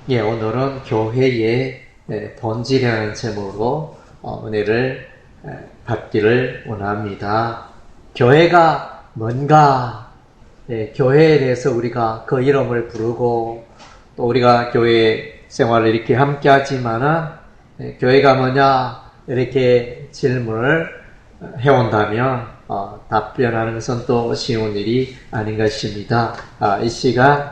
예, 오늘은 교회의 본질이라는 제목으로 은혜를 받기를 원합니다. 교회가 뭔가, 교회에 대해서 우리가 그 이름을 부르고 또 우리가 교회 생활을 이렇게 함께 하지만은 교회가 뭐냐 이렇게 질문을 해온다면 답변하는 것은 또 쉬운 일이 아닌 것입니다. 이 시간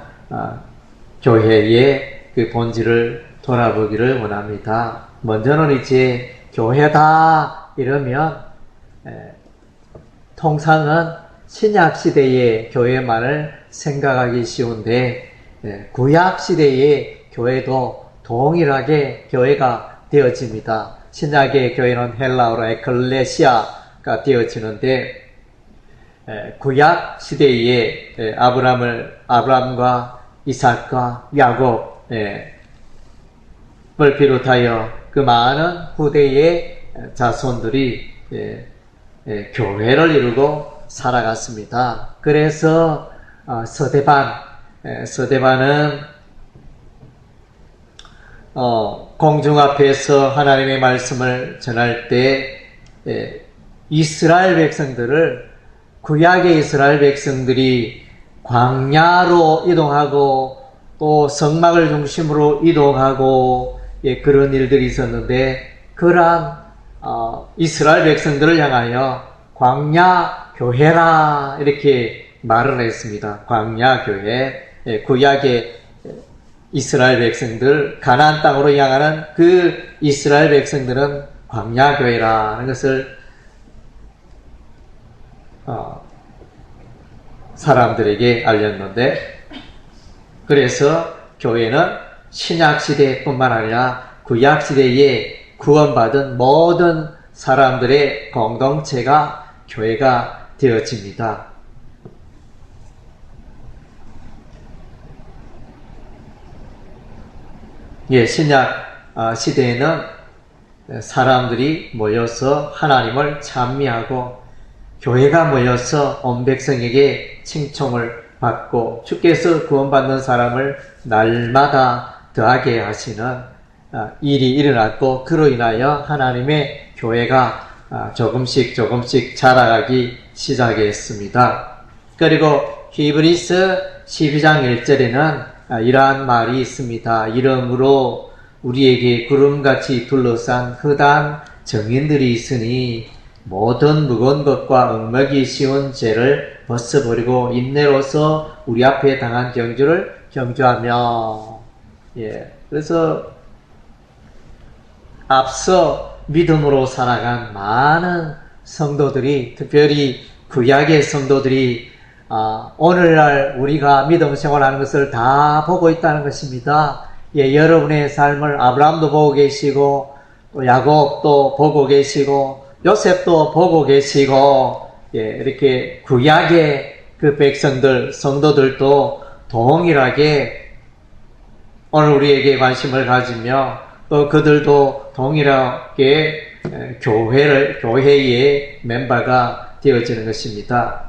교회의 그 본질을 돌아보기를 원합니다. 먼저는 이제 교회다 이러면 통상은 신약시대의 교회만을 생각하기 쉬운데 구약시대의 교회도 동일하게 교회가 되어집니다. 신약의 교회는 헬라어로 에클레시아가 되어지는데 구약시대의 아브라함과 이삭과 야곱을 비롯하여 그 많은 후대의 자손들이 교회를 이루고 살아갔습니다. 그래서 서대반은 공중 앞에서 하나님의 말씀을 전할 때 이스라엘 백성들을 구약의 이스라엘 백성들이 광야로 이동하고 또 성막을 중심으로 이동하고 그런 일들이 있었는데 그러한 이스라엘 백성들을 향하여 광야 교회라 이렇게 말을 했습니다. 광야 교회. 구약의 이스라엘 백성들 가나안 땅으로 향하는 그 이스라엘 백성들은 광야 교회라는 것을 사람들에게 알렸는데 그래서 교회는 신약시대뿐만 아니라 구약시대에 구원받은 모든 사람들의 공동체가 교회가 되어집니다. 신약 시대에는 사람들이 모여서 하나님을 찬미하고 교회가 모여서 온 백성에게 칭송을 받고 주께서 구원받는 사람을 날마다 더하게 하시는 일이 일어났고 그로 인하여 하나님의 교회가 조금씩 자라가기 시작했습니다. 그리고 히브리서 12장 1절에는 이러한 말이 있습니다. 이러므로 우리에게 구름같이 둘러싼 흑암 정인들이 있으니 모든 무거운 것과 얽매기 쉬운 죄를 벗어버리고 인내로서 우리 앞에 당한 경주를 경주하며 그래서 앞서 믿음으로 살아간 많은 성도들이 특별히 구약의 성도들이 오늘날 우리가 믿음 생활하는 것을 다 보고 있다는 것입니다. 여러분의 삶을 아브라함도 보고 계시고 또 야곱도 보고 계시고 요셉도 보고 계시고 이렇게 구약의 그 백성들 성도들도 동일하게 오늘 우리에게 관심을 가지며 또 그들도 동일하게 교회의 멤버가 되어지는 것입니다.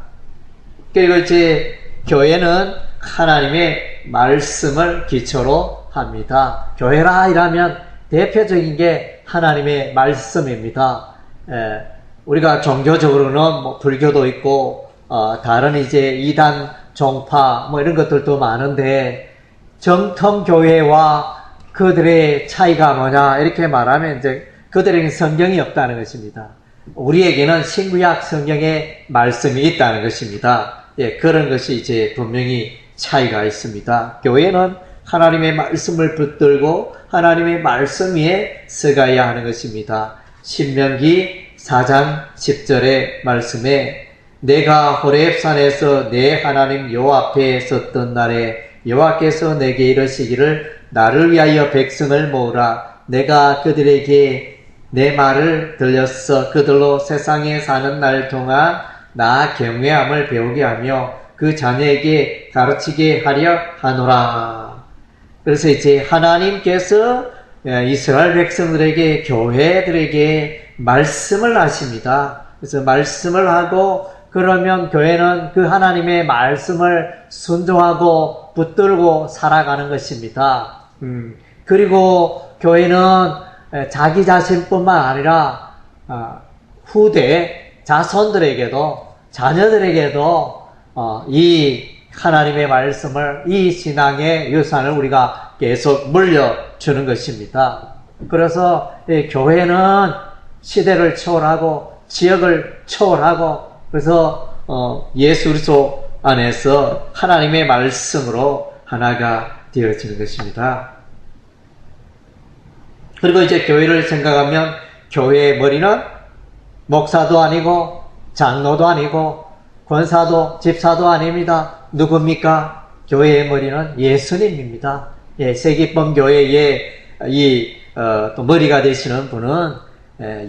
그리고 이제 교회는 하나님의 말씀을 기초로 합니다. 교회라 이라면 대표적인 게 하나님의 말씀입니다. 우리가 종교적으로는 불교도 있고 다른 이제 이단 종파 이런 것들도 많은데 정통 교회와 그들의 차이가 뭐냐 이렇게 말하면 이제 그들에게는 성경이 없다는 것입니다. 우리에게는 신구약 성경의 말씀이 있다는 것입니다. 그런 것이 이제 분명히 차이가 있습니다. 교회는 하나님의 말씀을 붙들고 하나님의 말씀 위에 서가야 하는 것입니다. 신명기 4장 10절의 말씀에 내가 호렙산에서 내 하나님 여호와 앞에 섰던 날에 여호와께서 내게 이르시기를 나를 위하여 백성을 모으라. 내가 그들에게 내 말을 들렸어. 그들로 세상에 사는 날 동안 나 경외함을 배우게 하며 그 자녀에게 가르치게 하려 하노라. 그래서 이제 하나님께서 이스라엘 백성들에게 교회들에게 말씀을 하십니다. 그래서 말씀을 하고 그러면 교회는 그 하나님의 말씀을 순종하고 붙들고 살아가는 것입니다. 그리고 교회는 자기 자신뿐만 아니라 후대 자손들에게도 자녀들에게도 이 하나님의 말씀을 이 신앙의 유산을 우리가 계속 물려주는 것입니다. 그래서 교회는 시대를 초월하고 지역을 초월하고 그래서 예수 그리스도 안에서 하나님의 말씀으로 하나가 되어지는 것입니다. 그리고 이제 교회를 생각하면 교회의 머리는 목사도 아니고 장로도 아니고 권사도 집사도 아닙니다. 누굽니까? 교회의 머리는 예수님입니다. 세기범 교회의 또 머리가 되시는 분은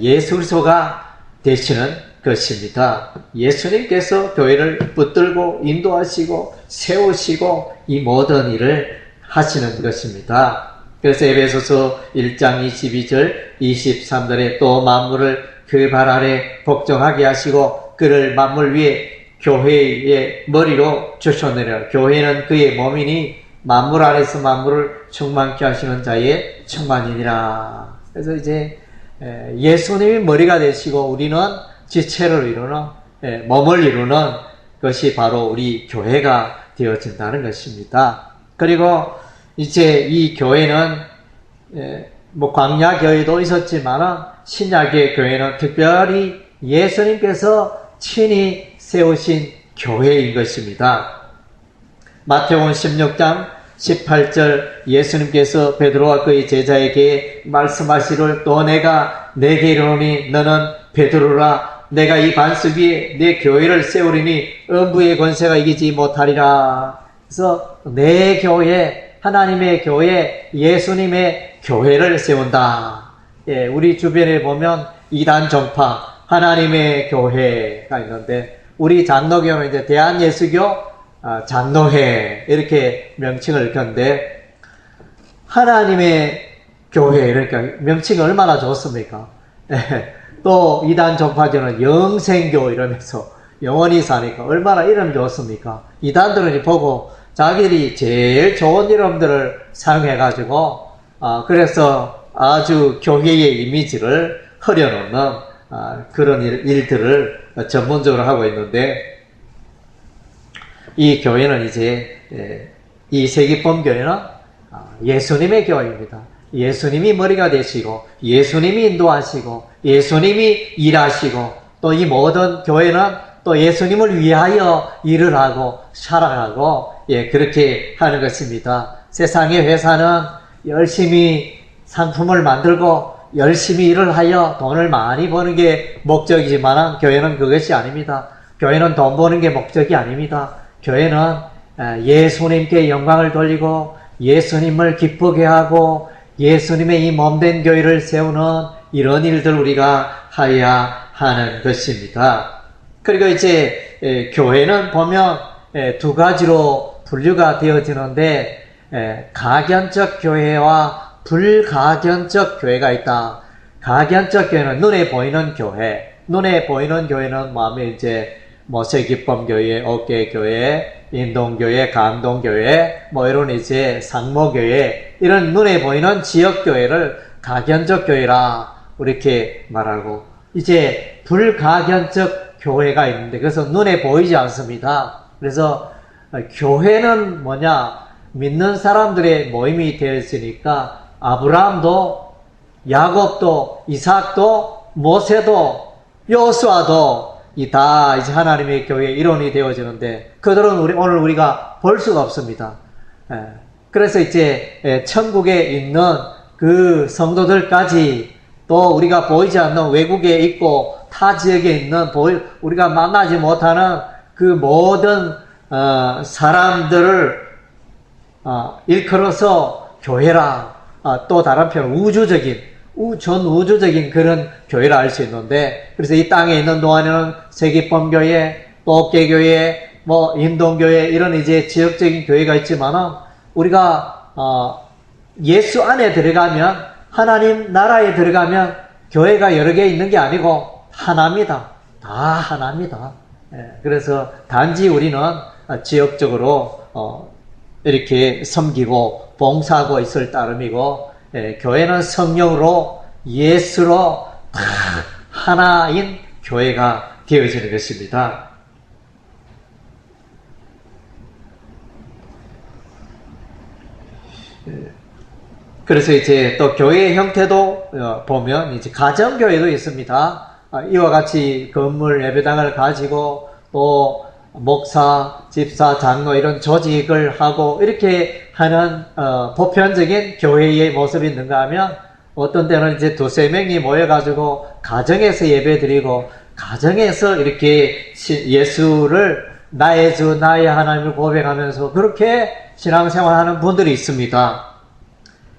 예수 그리스도가 되시는 것입니다. 예수님께서 교회를 붙들고 인도하시고 세우시고 이 모든 일을 하시는 것입니다. 그래서 에베소서 1장 22절 23절에 또 만물을 그 발 아래 복종하게 하시고 그를 만물 위에 교회의 머리로 주셨느니라. 교회는 그의 몸이니 만물 안에서 만물을 충만케 하시는 자의 충만이니라. 그래서 이제 예수님이 머리가 되시고 우리는 지체를 이루는 몸을 이루는 것이 바로 우리 교회가 되어진다는 것입니다. 그리고 이제 이 교회는 광야 교회도 있었지만 신약의 교회는 특별히 예수님께서 친히 세우신 교회인 것입니다. 마태복음 16장 18절 예수님께서 베드로와 그의 제자에게 말씀하시를 또 내가 내게 이르노니 너는 베드로라 내가 이 반석 위에 내 교회를 세우리니 음부의 권세가 이기지 못하리라. 그래서 내 교회 하나님의 교회 예수님의 교회를 세운다. 우리 주변에 보면 이단 종파 하나님의 교회가 있는데 우리 장로교는 이제 대한예수교 장로회 이렇게 명칭을 건데 하나님의 교회 그러니까 명칭이 얼마나 좋습니까? 또 이단 종파교는 영생교 이러면서 영원히 사니까 얼마나 이름 좋습니까? 이단들은 보고 자기들이 제일 좋은 이름들을 사용해가지고 그래서 아주 교회의 이미지를 흐려놓는 그런 일들을 전문적으로 하고 있는데 이 교회는 이제 이 세기범 교회는 예수님의 교회입니다. 예수님이 머리가 되시고 예수님이 인도하시고 예수님이 일하시고 또 이 모든 교회는 또 예수님을 위하여 일을 하고 살아가고 그렇게 하는 것입니다. 세상의 회사는 열심히 상품을 만들고 열심히 일을 하여 돈을 많이 버는 게 목적이지만 교회는 그것이 아닙니다. 교회는 돈 버는 게 목적이 아닙니다. 교회는 예수님께 영광을 돌리고 예수님을 기쁘게 하고 예수님의 이 몸된 교회를 세우는 이런 일들 우리가 하여야 하는 것입니다. 그리고 이제 교회는 보면 두 가지로 분류가 되어지는데 가견적 교회와 불가견적 교회가 있다. 가견적 교회는 눈에 보이는 교회, 눈에 보이는 교회는 뭐하면 이제 세기범교회, 어깨교회, 인동교회, 강동교회, 이런 이제 상모교회, 이런 눈에 보이는 지역교회를 가견적 교회라, 이렇게 말하고, 이제 불가견적 교회가 있는데, 그래서 눈에 보이지 않습니다. 그래서 교회는 뭐냐, 믿는 사람들의 모임이 되었으니까, 아브라함도, 야곱도, 이삭도, 모세도, 여호수아도, 다 이제 하나님의 교회의 일원이 되어지는데 그들은 오늘 우리가 볼 수가 없습니다. 그래서 이제 천국에 있는 그 성도들까지 또 우리가 보이지 않는 외국에 있고 타 지역에 있는 우리가 만나지 못하는 그 모든 사람들을 일컬어서 교회라, 또 다른 표현 우주적인 전 우주적인 그런 교회를 알 수 있는데, 그래서 이 땅에 있는 동안에는 세기범교회, 또 어깨교회, 인동교회, 이런 이제 지역적인 교회가 있지만은, 우리가, 예수 안에 들어가면, 하나님 나라에 들어가면, 교회가 여러 개 있는 게 아니고, 하나입니다. 다 하나입니다. 그래서 단지 우리는 지역적으로, 이렇게 섬기고 봉사하고 있을 따름이고, 교회는 성령으로 예수로 다 하나인 교회가 되어지는 것입니다. 그래서 이제 또 교회의 형태도 보면 이제 가정교회도 있습니다. 이와 같이 건물 예배당을 가지고 또 목사, 집사, 장로 이런 조직을 하고 이렇게 하는 보편적인 교회의 모습이 있는가 하면 어떤 때는 이제 두세 명이 모여가지고 가정에서 예배드리고 가정에서 이렇게 예수를 나의 주, 나의 하나님을 고백하면서 그렇게 신앙생활하는 분들이 있습니다.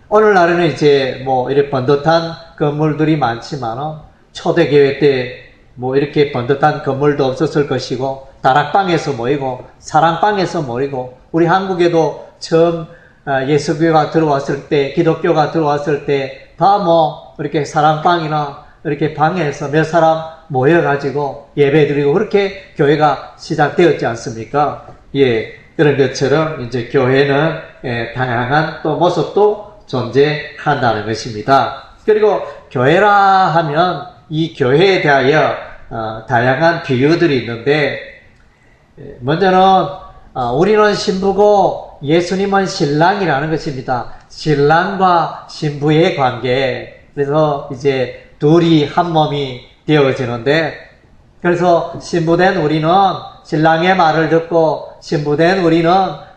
오늘날에는 이제 뭐 이렇게 번듯한 건물들이 많지만 초대교회 때 뭐 이렇게 번듯한 건물도 없었을 것이고 다락방에서 모이고 사랑방에서 모이고 우리 한국에도 처음 예수교회가 들어왔을 때 기독교가 들어왔을 때 다 뭐 이렇게 사랑방이나 이렇게 방에서 몇 사람 모여가지고 예배드리고 그렇게 교회가 시작되었지 않습니까? 예, 그런 것처럼 이제 교회는 다양한 또 모습도 존재한다는 것입니다. 그리고 교회라 하면 이 교회에 대하여 다양한 비유들이 있는데 먼저는 우리는 신부고 예수님은 신랑이라는 것입니다. 신랑과 신부의 관계. 그래서 이제 둘이 한 몸이 되어지는데 그래서 신부된 우리는 신랑의 말을 듣고 신부된 우리는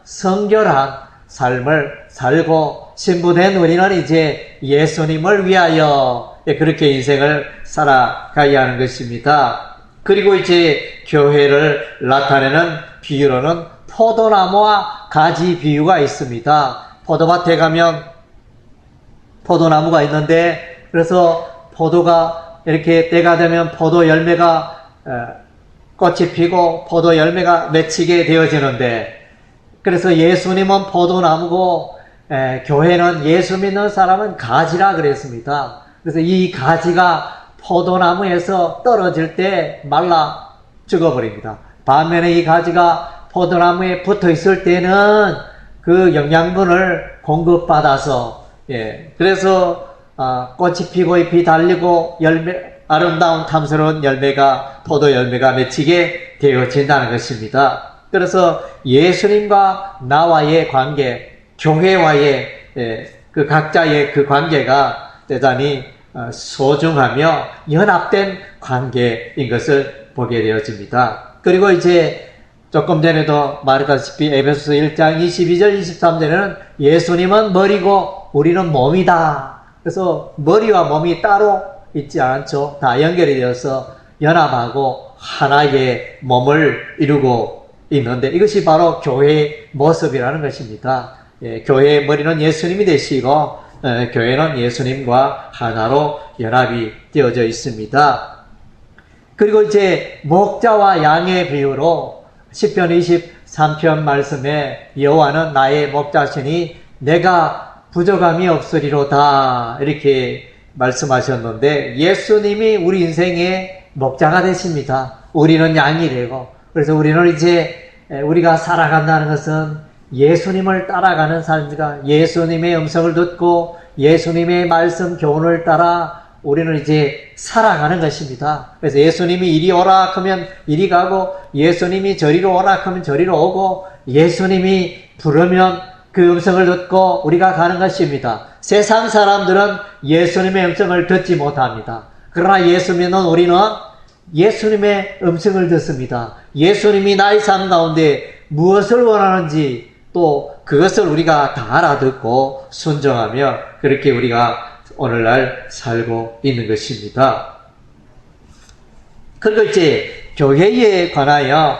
성결한 삶을 살고 신부된 우리는 이제 예수님을 위하여 그렇게 인생을 살아가야 하는 것입니다. 그리고 이제 교회를 나타내는 비유로는 포도나무와 가지 비유가 있습니다. 포도밭에 가면 포도나무가 있는데 그래서 포도가 이렇게 때가 되면 포도 열매가 꽃이 피고 포도 열매가 맺히게 되어지는데 그래서 예수님은 포도나무고 교회는 예수 믿는 사람은 가지라 그랬습니다. 그래서 이 가지가 포도나무에서 떨어질 때 말라 죽어버립니다. 반면에 이 가지가 포도나무에 붙어 있을 때는 그 영양분을 공급받아서 그래서 꽃이 피고 잎이 달리고 아름다운 탐스러운 열매가 포도 열매가 맺히게 되어진다는 것입니다. 그래서 예수님과 나와의 관계, 교회와의 그 각자의 그 관계가 대단히 소중하며 연합된 관계인 것을 보게 되어집니다. 그리고 이제 조금 전에도 말했다시피 에베소서 1장 22절 23절에는 예수님은 머리고 우리는 몸이다. 그래서 머리와 몸이 따로 있지 않죠. 다 연결이 되어서 연합하고 하나의 몸을 이루고 있는데 이것이 바로 교회의 모습이라는 것입니다. 교회의 머리는 예수님이 되시고 교회는 예수님과 하나로 연합이 되어져 있습니다. 그리고 이제 목자와 양의 비유로 시편 23편 말씀에 여호와는 나의 목자시니 내가 부족함이 없으리로다 이렇게 말씀하셨는데 예수님이 우리 인생의 목자가 되십니다. 우리는 양이 되고 그래서 우리는 이제 우리가 살아간다는 것은 예수님을 따라가는 삶이다. 예수님의 음성을 듣고 예수님의 말씀 교훈을 따라 우리는 이제 살아가는 것입니다. 그래서 예수님이 이리 오라 하면 이리 가고 예수님이 저리로 오라 하면 저리로 오고 예수님이 부르면 그 음성을 듣고 우리가 가는 것입니다. 세상 사람들은 예수님의 음성을 듣지 못합니다. 그러나 예수 믿는 우리는 예수님의 음성을 듣습니다. 예수님이 나의 삶 가운데 무엇을 원하는지 또 그것을 우리가 다 알아듣고 순종하며 그렇게 우리가 오늘날 살고 있는 것입니다. 그리고 이제 교회에 관하여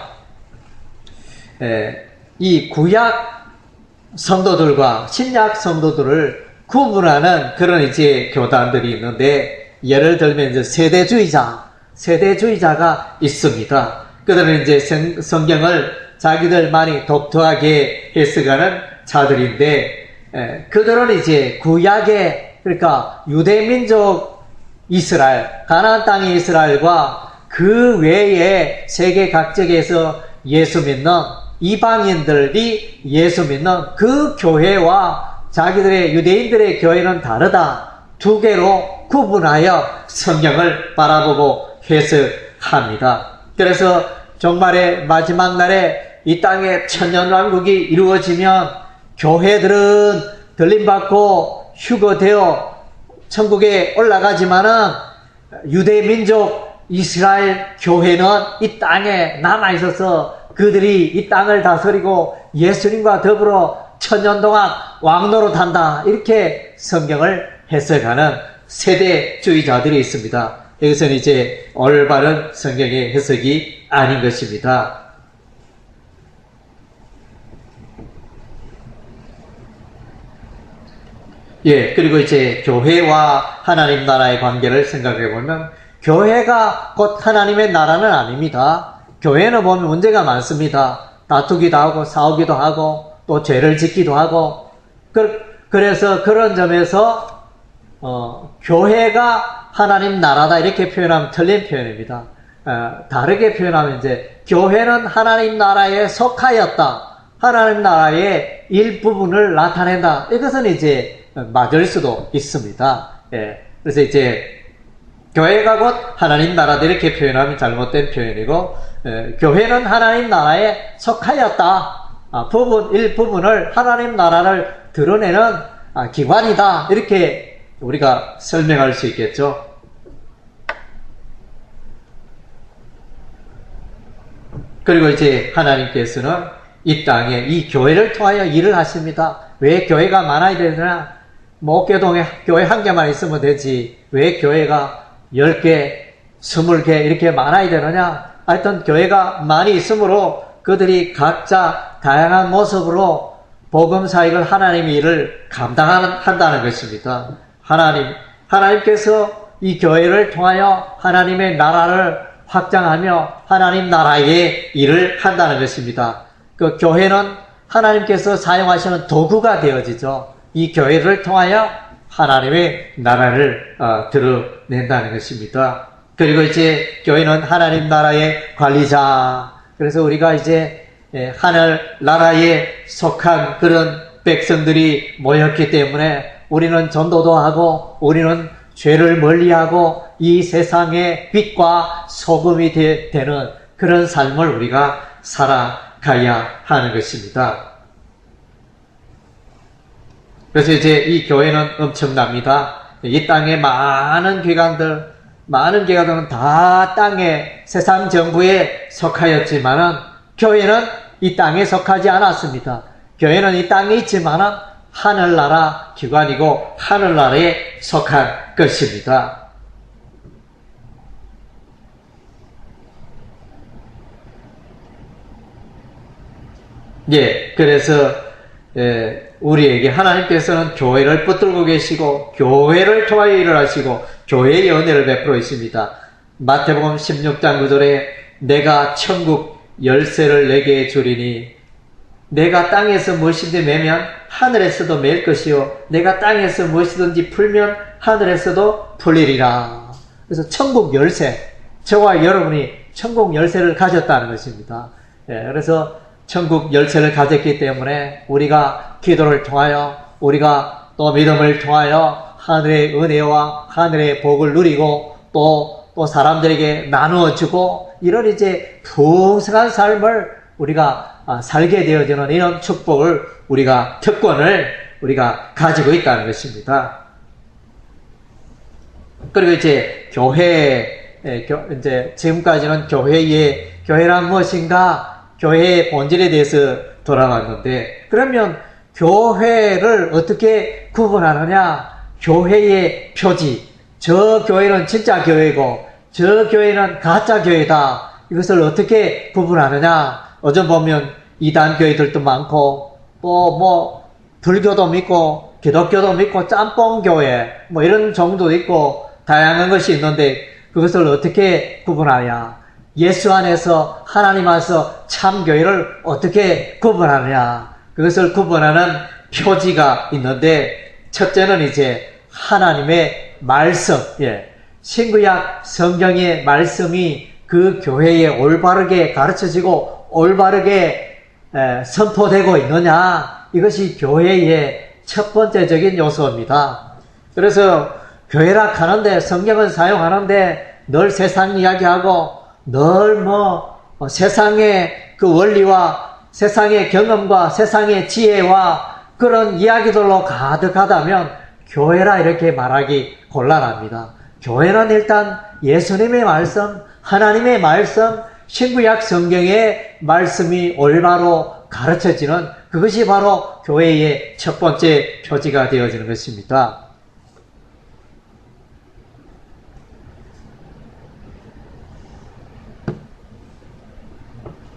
이 구약 성도들과 신약 성도들을 구분하는 그런 이제 교단들이 있는데 예를 들면 이제 세대주의자가 있습니다. 그들은 이제 성경을 자기들만이 독특하게 해석하는 자들인데 그들은 이제 구약의 그러니까 유대민족 이스라엘, 가나안 땅의 이스라엘과 그 외에 세계 각지에서 예수 믿는 이방인들이 예수 믿는 그 교회와 자기들의 유대인들의 교회는 다르다. 두 개로 구분하여 성경을 바라보고 해석합니다. 그래서 종말의 마지막 날에 이 땅에 천년왕국이 이루어지면 교회들은 들림받고 휴거되어 천국에 올라가지만은 유대민족 이스라엘 교회는 이 땅에 남아있어서 그들이 이 땅을 다스리고 예수님과 더불어 천년 동안 왕노릇한다. 이렇게 성경을 해석하는 세대주의자들이 있습니다. 여기서는 이제 올바른 성경의 해석이 아닌 것입니다. 예, 그리고 이제 교회와 하나님 나라의 관계를 생각해 보면 교회가 곧 하나님의 나라는 아닙니다. 교회는 보면 문제가 많습니다. 다투기도 하고 싸우기도 하고 또 죄를 짓기도 하고 그래서 그런 점에서 교회가 하나님 나라다 이렇게 표현하면 틀린 표현입니다. 다르게 표현하면 이제 교회는 하나님 나라에 속하였다. 하나님 나라의 일부분을 나타낸다. 이것은 이제 맞을 수도 있습니다. 예. 그래서 이제 교회가 곧 하나님 나라다 이렇게 표현하면 잘못된 표현이고 교회는 하나님 나라에 속하였다. 일부분을 하나님 나라를 드러내는 기관이다. 이렇게 우리가 설명할 수 있겠죠. 그리고 이제 하나님께서는 이 땅에 이 교회를 통하여 일을 하십니다. 왜 교회가 많아야 되느냐? 목교동에 교회 한 개만 있으면 되지. 왜 교회가 10개, 20개 이렇게 많아야 되느냐? 하여튼 교회가 많이 있으므로 그들이 각자 다양한 모습으로 복음 사역을 하나님의 일을 감당한다는 것입니다. 하나님께서 이 교회를 통하여 하나님의 나라를 확장하며 하나님 나라의 일을 한다는 것입니다. 그 교회는 하나님께서 사용하시는 도구가 되어지죠. 이 교회를 통하여 하나님의 나라를 드러낸다는 것입니다. 그리고 이제 교회는 하나님 나라의 관리자. 그래서 우리가 이제 하늘 나라에 속한 그런 백성들이 모였기 때문에 우리는 전도도 하고 우리는 죄를 멀리하고 이 세상의 빛과 소금이 되는 그런 삶을 우리가 살아가야 하는 것입니다. 그래서 이제 이 교회는 엄청납니다. 이 땅에 많은 기관들은 다 땅에 세상 정부에 속하였지만은 교회는 이 땅에 속하지 않았습니다. 교회는 이 땅에 있지만은 하늘나라 기관이고 하늘나라에 속한 것입니다. 예, 그래서 우리에게 하나님께서는 교회를 붙들고 계시고 교회를 통하여 일을 하시고 교회의 은혜를 베풀어 있습니다. 마태복음 16장 9절에 내가 천국 열쇠를 내게 주리니 내가 땅에서 무엇이든지 매면 하늘에서도 맬 것이요 내가 땅에서 무엇이든지 풀면 하늘에서도 풀리리라. 그래서 천국 열쇠, 저와 여러분이 천국 열쇠를 가졌다는 것입니다. 그래서 천국 열쇠를 가졌기 때문에 우리가 기도를 통하여 우리가 또 믿음을 통하여 하늘의 은혜와 하늘의 복을 누리고 또 사람들에게 나누어 주고 이런 이제 풍성한 삶을 우리가 살게 되어지는 이런 축복을 특권을 우리가 가지고 있다는 것입니다. 그리고 이제 이제 지금까지는 교회란 무엇인가, 교회의 본질에 대해서 돌아왔는데, 그러면 교회를 어떻게 구분하느냐? 교회의 표지. 저 교회는 진짜 교회고, 저 교회는 가짜 교회다. 이것을 어떻게 구분하느냐? 어제 보면 이단 교회들도 많고, 또 불교도 믿고, 기독교도 믿고, 짬뽕 교회, 이런 종도 있고, 다양한 것이 있는데, 그것을 어떻게 구분하냐? 예수 안에서, 하나님 안에서 참 교회를 어떻게 구분하느냐? 그것을 구분하는 표지가 있는데, 첫째는 이제 하나님의 말씀, 신구약 성경의 말씀이 그 교회에 올바르게 가르쳐지고 올바르게 선포되고 있느냐, 이것이 교회의 첫 번째적인 요소입니다. 그래서 교회라 하는데, 성경을 사용하는데 늘 세상 이야기하고 늘 세상의 그 원리와 세상의 경험과 세상의 지혜와 그런 이야기들로 가득하다면 교회라 이렇게 말하기 곤란합니다. 교회는 일단 예수님의 말씀, 하나님의 말씀, 신구약 성경의 말씀이 올바로 가르쳐지는, 그것이 바로 교회의 첫 번째 표지가 되어지는 것입니다.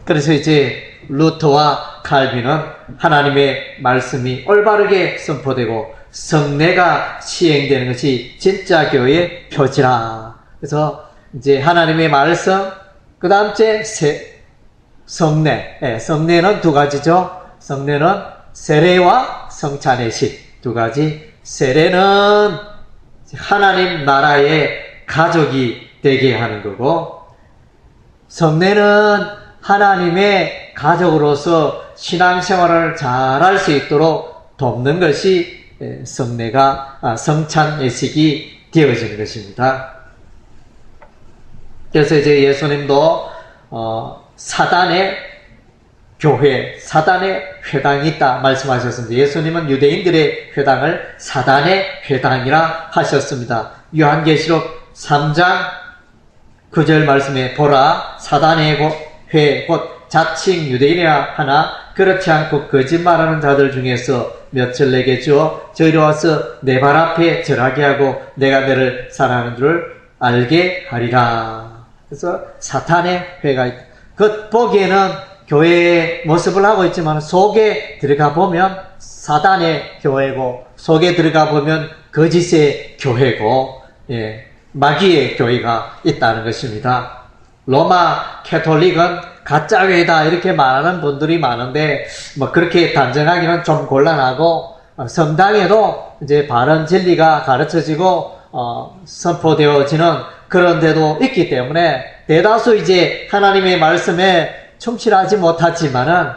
그래서 이제 루터와 칼빈은 하나님의 말씀이 올바르게 선포되고 성례가 시행되는 것이 진짜 교회의 표지라. 그래서 이제 하나님의 말씀, 그 다음째 성례. 성례는 두 가지죠. 성례는 세례와 성찬의식 두 가지. 세례는 하나님 나라의 가족이 되게 하는 거고, 성례는 하나님의 가족으로서 신앙생활을 잘할 수 있도록 돕는 것이 성찬예식이 되어지는 것입니다. 그래서 이제 예수님도 사단의 교회, 사단의 회당이 있다 말씀하셨습니다. 예수님은 유대인들의 회당을 사단의 회당이라 하셨습니다. 요한계시록 3장 9절 말씀에 보라, 사단의 회 곧 자칭 유대인이라 하나 그렇지 않고 거짓말하는 자들 중에서 몇을 내게 주어 저리 와서 내 발 앞에 절하게 하고 내가 너를 사랑하는 줄 알게 하리라. 그래서 사탄의 회가 있다. 겉보기에는 교회의 모습을 하고 있지만 속에 들어가 보면 사단의 교회고, 속에 들어가 보면 거짓의 교회고, 마귀의 교회가 있다는 것입니다. 로마 캐톨릭은 가짜교회다 이렇게 말하는 분들이 많은데, 그렇게 단정하기는 좀 곤란하고, 성당에도 이제 바른 진리가 가르쳐지고 선포되어지는 그런 데도 있기 때문에 대다수 이제 하나님의 말씀에 충실하지 못하지만은,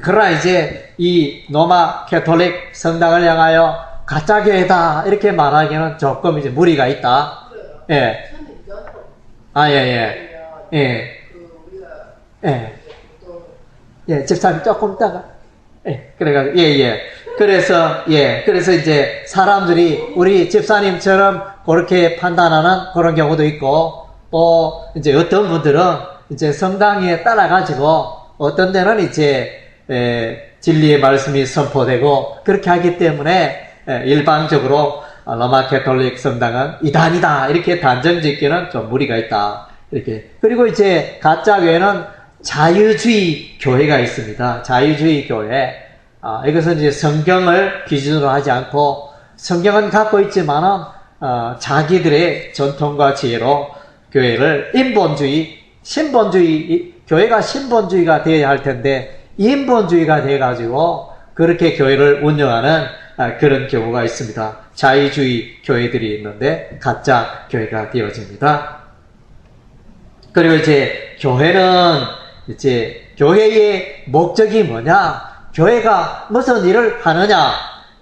그러나 이제 이 로마 캐톨릭 성당을 향하여 가짜교회다 이렇게 말하기는 조금 이제 무리가 있다. 예. 집사님 조금 있다가. 그래가지고, 그래서 이제 사람들이 우리 집사님처럼 그렇게 판단하는 그런 경우도 있고, 또 이제 어떤 분들은 이제 성당에 따라가지고 어떤 데는 이제 진리의 말씀이 선포되고 그렇게 하기 때문에 일반적으로 로마 캐톨릭 성당은 이단이다 이렇게 단정 짓기는 좀 무리가 있다 이렇게. 그리고 이제 가짜 교회는 자유주의 교회가 있습니다. 자유주의 교회. 이것은 이제 성경을 기준으로 하지 않고 성경은 갖고 있지만은 자기들의 전통과 지혜로 교회를 인본주의, 신본주의, 교회가 신본주의가 되어야 할 텐데 인본주의가 돼가지고 그렇게 교회를 운영하는 그런 경우가 있습니다. 자유주의 교회들이 있는데 가짜 교회가 되어집니다. 그리고 이제 교회는 이제 교회의 목적이 뭐냐? 교회가 무슨 일을 하느냐?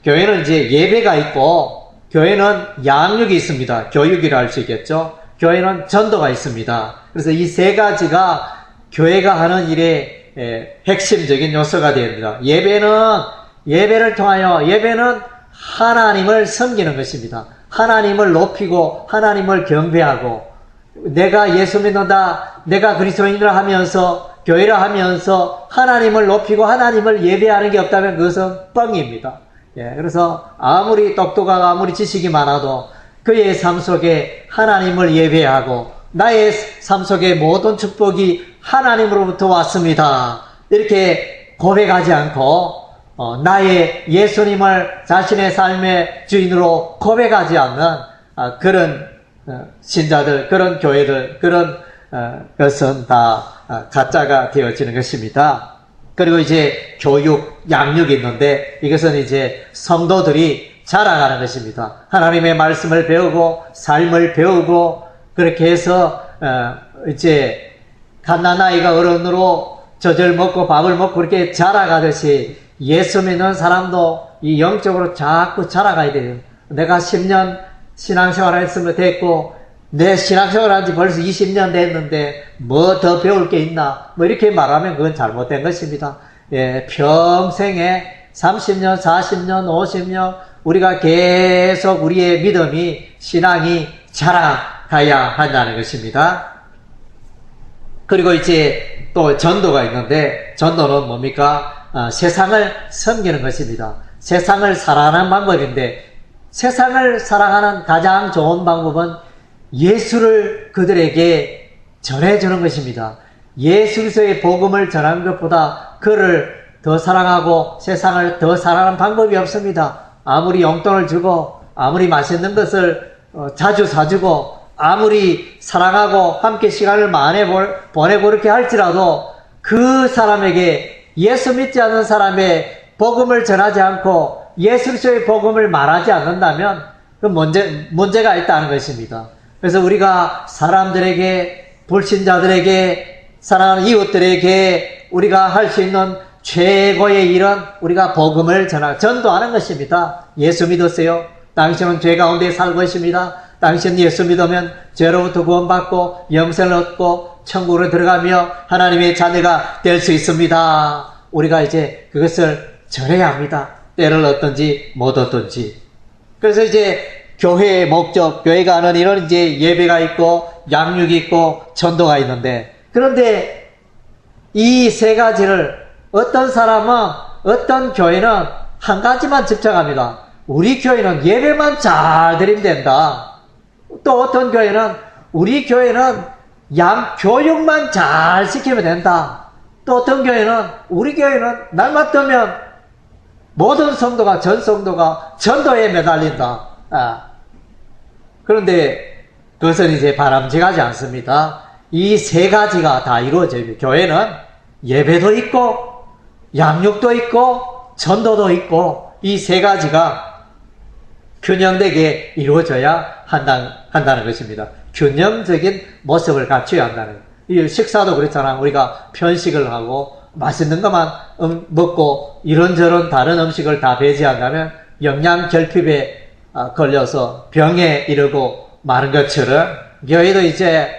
교회는 이제 예배가 있고, 교회는 양육이 있습니다. 교육이라 할 수 있겠죠? 교회는 전도가 있습니다. 그래서 이 세 가지가 교회가 하는 일의 핵심적인 요소가 됩니다. 예배를 통하여, 예배는 하나님을 섬기는 것입니다. 하나님을 높이고, 하나님을 경배하고, 내가 예수 믿는다, 내가 그리스도인이라 하면서, 교회를 하면서 하나님을 높이고 하나님을 예배하는 게 없다면 그것은 뻥입니다. 그래서 아무리 똑똑하고 아무리 지식이 많아도 그의 삶 속에 하나님을 예배하고 나의 삶 속에 모든 축복이 하나님으로부터 왔습니다. 이렇게 고백하지 않고 나의 예수님을 자신의 삶의 주인으로 고백하지 않는 그런 신자들, 그런 교회들, 그런 것은 다 가짜가 되어지는 것입니다. 그리고 이제 교육, 양육이 있는데 이것은 이제 성도들이 자라가는 것입니다. 하나님의 말씀을 배우고 삶을 배우고 그렇게 해서 이제 갓난아이가 어른으로 젖을 먹고 밥을 먹고 그렇게 자라가듯이 예수 믿는 사람도 이 영적으로 자꾸 자라가야 돼요. 내가 10년 신앙생활 했으면 됐고, 내 신앙생활 한 지 벌써 20년 됐는데, 뭐 더 배울 게 있나? 뭐 이렇게 말하면 그건 잘못된 것입니다. 예, 평생에 30년, 40년, 50년, 우리가 계속 우리의 믿음이, 신앙이 자라가야 한다는 것입니다. 그리고 이제 또 전도가 있는데, 전도는 뭡니까? 세상을 섬기는 것입니다. 세상을 사랑하는 방법인데, 세상을 사랑하는 가장 좋은 방법은 예수를 그들에게 전해주는 것입니다. 예수 그리스도의 복음을 전하는 것보다 그를 더 사랑하고 세상을 더 사랑하는 방법이 없습니다. 아무리 용돈을 주고, 아무리 맛있는 것을 자주 사주고, 아무리 사랑하고 함께 시간을 많이 보내고 그렇게 할지라도 그 사람에게, 예수 믿지 않는 사람의 복음을 전하지 않고 예수 그리스도의 복음을 말하지 않는다면 그 문제가 있다는 것입니다. 그래서 우리가 사람들에게, 불신자들에게, 사랑하는 이웃들에게 우리가 할 수 있는 최고의 일은 우리가 복음을 전도하는 것입니다. 예수 믿으세요. 당신은 죄 가운데 살고 있습니다. 당신 예수 믿으면 죄로부터 구원받고 영생을 얻고 천국으로 들어가며 하나님의 자녀가 될 수 있습니다. 우리가 이제 그것을 전해야 합니다. 때를 얻든지 못 얻든지. 그래서 이제 교회의 목적, 교회가 하는 일은 이제 예배가 있고 양육이 있고 전도가 있는데, 그런데 이 세 가지를 어떤 사람은, 어떤 교회는 한 가지만 집착합니다. 우리 교회는 예배만 잘 드리면 된다. 또 어떤 교회는 우리 교회는 교육만 잘 시키면 된다. 또 어떤 교회는 우리 교회는 날만 뜨면 모든 성도가, 전 성도가 전도에 매달린다. 그런데 그것은 이제 바람직하지 않습니다. 이 세 가지가 다 이루어져요. 교회는 예배도 있고 양육도 있고 전도도 있고 이 세 가지가 균형되게 이루어져야 한다는 것입니다. 균형적인 모습을 갖춰야 한다는. 이 식사도 그렇잖아. 우리가 편식을 하고 맛있는 것만 먹고 이런저런 다른 음식을 다 배제한다면 영양 결핍에 걸려서 병에 이르고 마는 것처럼 교회도 이제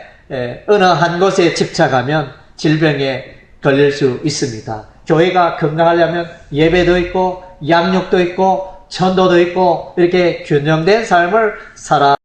어느 한 곳에 집착하면 질병에 걸릴 수 있습니다. 교회가 건강하려면 예배도 있고 양육도 있고 전도도 있고 이렇게 균형된 삶을 살아